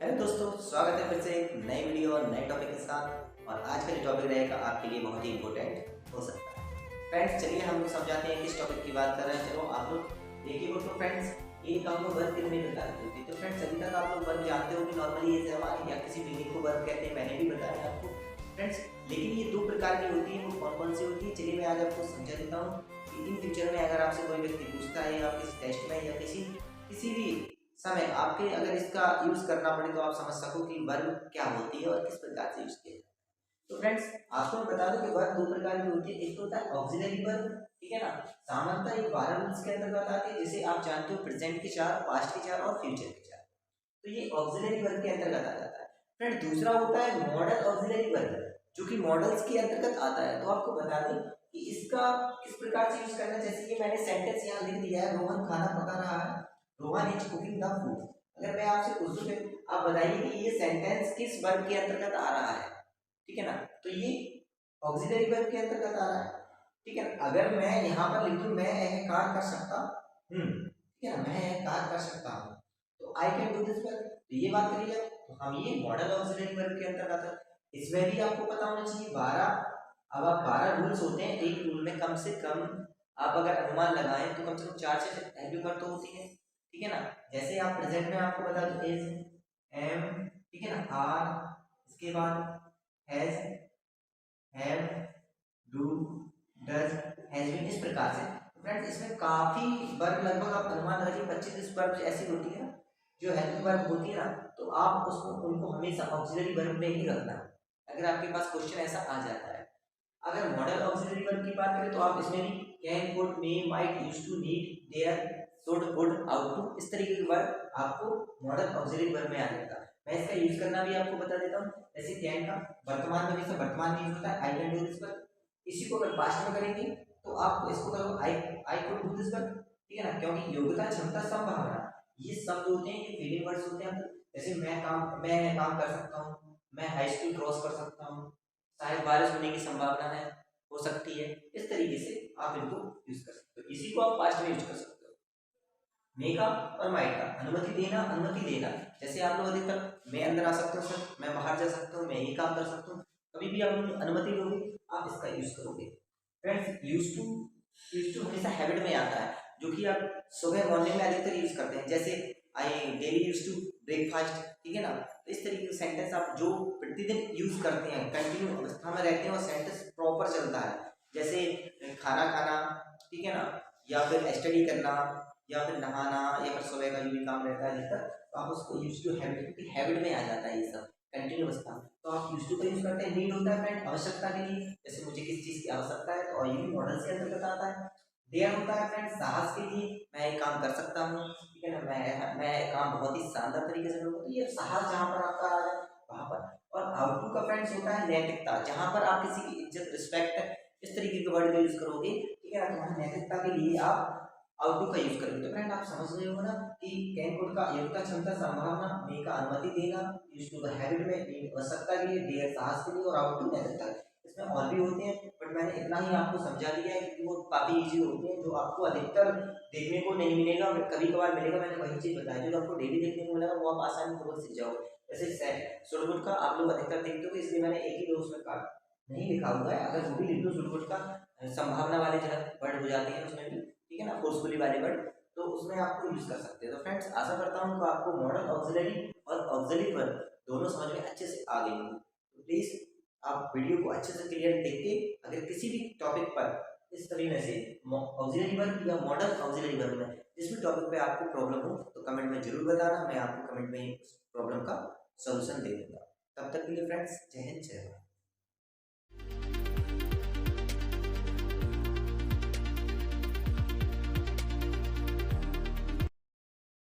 Hello दोस्तों, स्वागत है फिर से एक नई वीडियो और नए टॉपिक के साथ। और आज का जो टॉपिक रहेगा आपके लिए बहुत ही इंपॉर्टेंट हो सकता है। फ्रेंड्स, चलिए हम लोग समझाते हैं किस टॉपिक की बात कर रहे हैं। चलो आप लोग देखिए। तो फ्रेंड्स, एक आप लोग वर्ग कितने प्रकार की होती है। तो फ्रेंड्स, अभी तक आप लोग वर्ग जानते हो कि नॉर्मली ये सेवा या किसी बिल्डिंग को वर्ग कहते हैं, मैंने भी बताया आपको फ्रेंड्स। लेकिन ये दो प्रकार की होती है, वो कौन कौन सी होती है चलिए मैं आज आपको समझा देता हूँ। इन फ्यूचर में अगर आपसे कोई व्यक्ति पूछता है या किसी टेस्ट में या किसी किसी भी समय आपके अगर इसका यूज करना पड़े तो आप समझ सको कि वर्ग क्या होती है और किस प्रकार से यूज किया जाए। तो फ्रेंड्स, आपको मैं बता दूं कि वर्ग दो प्रकार की होती है। एक तो होता है ऑक्सिलरी वर्ग, ठीक है ना। सामान्यतः ये 12 रूल्स के अंतर्गत आते हैं, जैसे आप जानते हो प्रेजेंट के 4, पास्ट के 4 और फ्यूचर के 4। तो ये ऑक्सिलरी वर्ग के अंतर्गत आ जाता है। फ्रेंड, दूसरा होता है मॉडल ऑक्सिलरी वर्ग, जो कि मॉडल्स के अंतर्गत आता है। तो आपको बता दें कि इसका किस प्रकार से यूज करना है। जैसे कि मैंने सेंटेंस यहाँ लिख दिया है, रोहन खाना पका रहा है, Rohan is cooking the food. अगर मैं आपसे पूछूं फिर आप बताइए कि ये सेंटेंस किस वर्ग के अंतर्गत आ रहा है, ठीक है ना। तो ये ऑक्सिलरी वर्ब के अंतर्गत आ रहा है, ठीक है ना। अगर मैं यहाँ पर लिख दूं मैं यह कार्य कर सकता हूँ, ठीक है ना, मैं यह कार्य कर सकता हूँ, तो I can do this work. तो ये बात करी जाए तो हम ये मॉडल ऑक्सिलरी वर्ब के अंतर्गत है। इसमें भी आपको पता होना चाहिए 12। अब आप 12 रूल्स होते हैं, एक रूल में कम से कम आप अगर अनुमान लगाएं तो कम से कम 4 से वैल्यू पर तो होती है, ठीक है ना। जैसे आप प्रेजेंट में आपको बता दो इज, एम, ठीक है ना, आर, इसके बाद has, have, do, does, has been, इस प्रकार से। फ्रेंड्स, इसमें काफी वर्ग लगभग आप अनुमान लगाइए 25 वर्ग ऐसी होती है जो हेल्पिंग वर्ब होती है ना। तो आप उसको उनको हमेशा ऑक्सिलरी वर्ब में ही रखना अगर आपके पास क्वेश्चन ऐसा आ जाता है। अगर मॉडल ऑक्सिलरी वर्ब की बात करें तो आप इसमें भी can, could, may, might, used to, need, dare, should, would, ought to, इस तरीके के वर्ब आपको मॉडल ऑक्सिलरी वर्ब में आ जाएगा। मैं इसका यूज करना भी आपको बता देता हूँ। जैसे कैन का वर्तमान में हमेशा वर्तमान में यूज होता है, I can do this work. इसी को अगर पास्ट में करेंगे तो आप इसको करो I could do this work, ठीक है ना। क्योंकि योग्यता, क्षमता, संभावना, ये शब्द होते हैं, ये फीलिंग वर्ड्स होते हैं। जैसे मैं काम कर सकता हूँ, मैं हाई स्कूल क्रॉस कर सकता हूँ, शायद बारिश होने की संभावना है, हो सकती है। इस तरीके से आप इनको यूज कर सकते हो। इसी को आप पास्ट में यूज कर सकते हो। मे का और माइट का, अनुमति देना, अनुमति देना। जैसे आप लोग अधिकतर मैं अंदर आ सकते हो सर, मैं बाहर जा सकता हूँ, मैं ये काम कर सकता हूँ, कभी भी आप अनुमति लोगे आप इसका यूज करोगे। फ्रेंड्स, यूज टू हमेशा हैबिट में आता है, जो कि आप सुबह मॉर्निंग में अधिकतर यूज करते हैं। जैसे आई डेली यूज टू ब्रेकफास्ट, ठीक है ना। तो इस तरीके के सेंटेंस आप जो प्रतिदिन यूज करते हैं, कंटिन्यू अवस्था में रहते हैं और सेंटेंस प्रॉपर चलता है। जैसे खाना खाना, ठीक है ना, या फिर स्टडी करना, या फिर नहाना, या फिर सुबह का जो भी काम रहता है अधिकतर, तो आप उसको यूज टू हैबिट, क्योंकि हैबिट में आ जाता है ये सब कंटिन्यू अवस्था। तो आप यूज टू का यूज करते हैं। नीड होता है फ्रेंड आवश्यकता के लिए, जैसे मुझे किस चीज की आवश्यकता है, तो ये भी मॉडल्स के अंतर्गत आता है। देयर होता है फ्रेंड साहस के लिए, मैं ये काम कर सकता हूँ, ठीक है ना, मैं काम बहुत ही शानदार तरीके से करूँगा। तो ये साहस जहाँ पर आपका आ जाए वहाँ पर। और आउटलुक का फ्रेंड्स होता है नैतिकता, जहाँ पर आप किसी की इज्जत, रिस्पेक्ट, इस तरीके के वर्ड का यूज करोगे, ठीक है ना। नैतिकता के लिए आप आउटलुक का यूज करेंगे। तो फ्रेंड, आप समझ रहे हो ना कि कैन, कुड का योग्यता, क्षमता, संभावना, मे का अनुमति देना, यूज टू द हैबिट में, आवश्यकता के लिए, देयर साहस के लिए, और आउट टू नैतिकता। इसमें और भी होते हैं बट मैंने इतना ही आपको समझा दिया है क्योंकि वो काफी इजी होते हैं, जो आपको अधिकतर देखने को नहीं मिलेगा, कभी कभार मिलेगा। मैंने वही चीज बताई जो आपको डेली देखने को मिलेगा, वो आप आसानी पूर्वक सीख जाओगे। जैसे सुडमुट का आप लोग अधिकतर देखते हो, इसलिए मैंने एक ही उसमें का नहीं लिखा हुआ है। अगर वो भी लिख दो सुडमुट का, संभावना वाले जो वर्ड हो जाते हैं उसमें भी, ठीक है ना, फोर्सफुली वाले वर्ड, तो उसमें आपको यूज कर सकते हैं। तो फ्रेंड्स, आशा करता हूँ कि आपको मॉडल ऑक्सिलरी और ऑक्सिलरी वर्ब दोनों समझ में अच्छे से आ गए होंगे। तो प्लीज आप वीडियो को अच्छे से क्लियर देख के अगर किसी भी टॉपिक पर इस तरीके से ऑक्सिलरी वर्ब या मॉडल ऑक्सिलरी वर्ब में जिस भी टॉपिक पे आपको प्रॉब्लम हो तो कमेंट में जरूर बताना, मैं आपको कमेंट में प्रॉब्लम का सॉल्यूशन दे दूंगा। तब तक के लिए फ्रेंड्स, जय हिंद, जय भारत।